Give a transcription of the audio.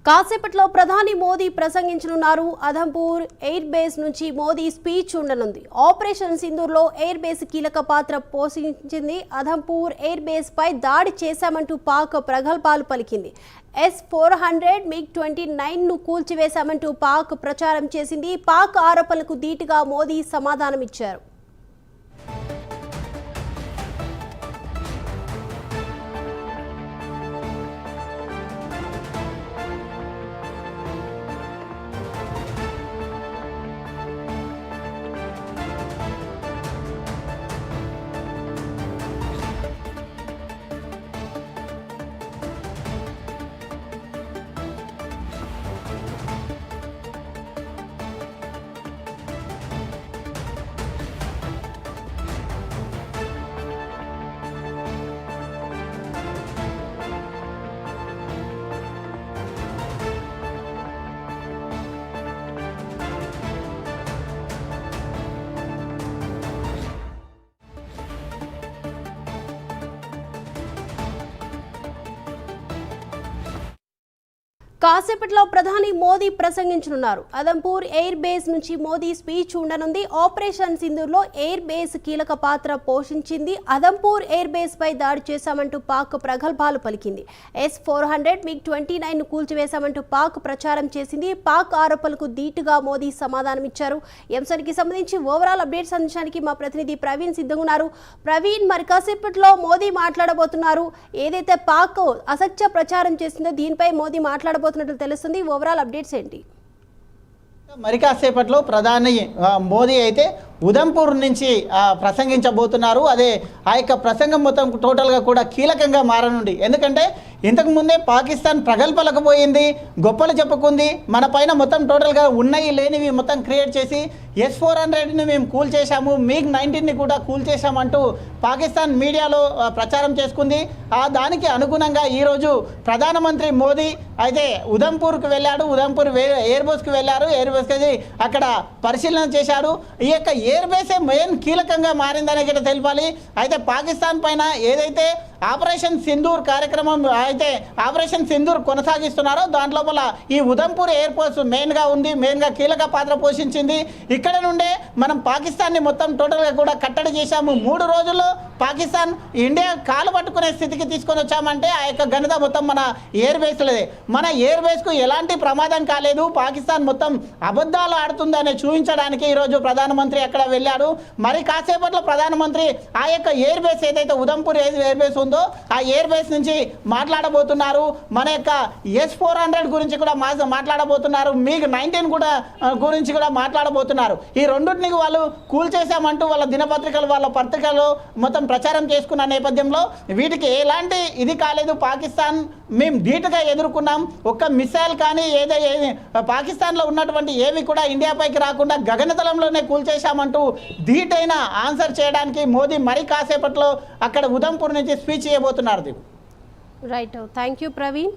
కాసేపట్లో ప్రధాని మోదీ ప్రసంగించనున్నారు. అధంపూర్ ఎయిర్ బేస్ నుంచి మోదీ స్పీచ్ ఉండనుంది. ఆపరేషన్ సింధూర్లో ఎయిర్ బేస్ కీలక పాత్ర పోషించింది. అధంపూర్ ఎయిర్ బేస్ పై దాడి చేశామంటూ పాక్ ప్రగల్భాలు పలికింది. S-400 MiG-29ను కూల్చివేశామంటూ పాక్ ప్రచారం చేసింది. పాక్ ఆరోపణలకు ధీటుగా మోదీ సమాధానమిచ్చారు. కాసేపట్లో ప్రధాని మోదీ ప్రసంగించనున్నారు. అధంపూర్ ఎయిర్ బేస్ నుంచి మోదీ స్పీచ్ ఉండనుంది. ఆపరేషన్ సింధూర్లో ఎయిర్ బేస్ కీలక పాత్ర పోషించింది. అధంపూర్ ఎయిర్ బేస్ పై దాడి చేశామంటూ పాక్ ప్రగల్భాలు పలికింది. S-400 MiG-29ను కూల్చివేశామంటూ పాక్ ప్రచారం చేసింది. పాక్ ఆరోపణలకు ధీటుగా మోదీ సమాధానమిచ్చారు. ఈ అంశానికి సంబంధించి ఓవరాల్ అప్డేట్స్ అందించడానికి మా ప్రతినిధి ప్రవీణ్ సిద్ధంగా ఉన్నారు. ప్రవీణ్, మరి కాసేపట్లో మోదీ మాట్లాడబోతున్నారు. ఏదైతే పాక్ అసత్య ప్రచారం చేసిందో దీనిపై మోదీ మాట్లాడబోతున్నారు తెలుస్తుంది. ఓవరాల్ అప్డేట్స్ ఏంటి? మరి కాసేపట్లో ప్రధాని మోదీ అయితే ఉదంపూర్ నుంచి ప్రసంగించబోతున్నారు. అదే ఆ యొక్క ప్రసంగం మొత్తం టోటల్గా కూడా కీలకంగా మారనుంది. ఎందుకంటే ఇంతకుముందే పాకిస్తాన్ ప్రగల్భలకపోయింది, గొప్పలు చెప్పుకుంది, మన పైన మొత్తం టోటల్గా ఉన్నాయి లేనివి మొత్తం క్రియేట్ చేసి S-400ని మేము కూల్ చేశాము, MiG-19ని కూడా కూల్ చేశామంటూ పాకిస్తాన్ మీడియాలో ప్రచారం చేసుకుంది. దానికి అనుగుణంగా ఈరోజు ప్రధానమంత్రి మోదీ అయితే ఉదంపూర్కి వెళ్ళాడు. ఉదంపూర్ ఎయిర్ బేస్కి వెళ్ళారు. ఎయిర్ బేస్కి అక్కడ పరిశీలన చేశారు. ఈ యొక్క ఎయిర్ బేసే మెయిన్ కీలకంగా మారిందని ఇక్కడ తెలిపాలి. అయితే పాకిస్తాన్ పైన ఏదైతే ఆపరేషన్ సింధూర్ కార్యక్రమం అయితే ఆపరేషన్ సింధూర్ కొనసాగిస్తున్నారో దాంట్లోపల ఈ ఉదంపూర్ ఎయిర్ ఫోర్స్ మెయిన్గా ఉంది, మెయిన్గా కీలక పాత్ర పోషించింది. ఇక్కడ నుండే మనం పాకిస్తాన్ని మొత్తం టోటల్గా కూడా కట్టడి చేశాము. 3 రోజుల్లో పాకిస్తాన్ ఇండియా కాలు పట్టుకునే స్థితికి తీసుకొని వచ్చామంటే ఆ యొక్క ఘనత మొత్తం మన ఎయిర్ బేస్లదే. మన ఎయిర్ బేస్కు ఎలాంటి ప్రమాదం కాలేదు, పాకిస్తాన్ మొత్తం అబద్ధాలు ఆడుతుందని చూపించడానికి ఈరోజు ప్రధానమంత్రి అక్కడ వెళ్ళాడు. మరి కాసేపట్లో ప్రధానమంత్రి ఆ యొక్క ఎయిర్ బేస్ ఏదైతే ఉదంపూర్ ఎయిర్ బేస్ ఉందో ఆ ఎయిర్ బేస్ నుంచి మాట్లాడబోతున్నారు. మన యొక్క S-400 గురించి కూడా మాట్లాడబోతున్నారు. MiG-19 కూడా గురించి కూడా మాట్లాడబోతున్నారు. ఈ రెండింటిని వాళ్ళు కూల్ చేశామంటూ వాళ్ళ దినపత్రికలు వాళ్ళ పత్రికలు మొత్తం ప్రచారం చేసుకున్న నేపథ్యంలో వీటికి ఎలాంటి ఇది కాలేదు. పాకిస్తాన్ మేము ధీటుగా ఎదుర్కొన్నాం. ఒక్క మిసైల్ కానీ పాకిస్తాన్లో ఉన్నటువంటి ఏవి కూడా ఇండియాపైకి రాకుండా గగనతలంలోనే కూల్చేశామంటూ ధీటైన ఆన్సర్ చేయడానికి మోదీ మరి కాసేపట్లో అక్కడ ఉదంపూర్ నుంచి స్పీచ్ చేయబోతున్నారు. Right, thank you Praveen.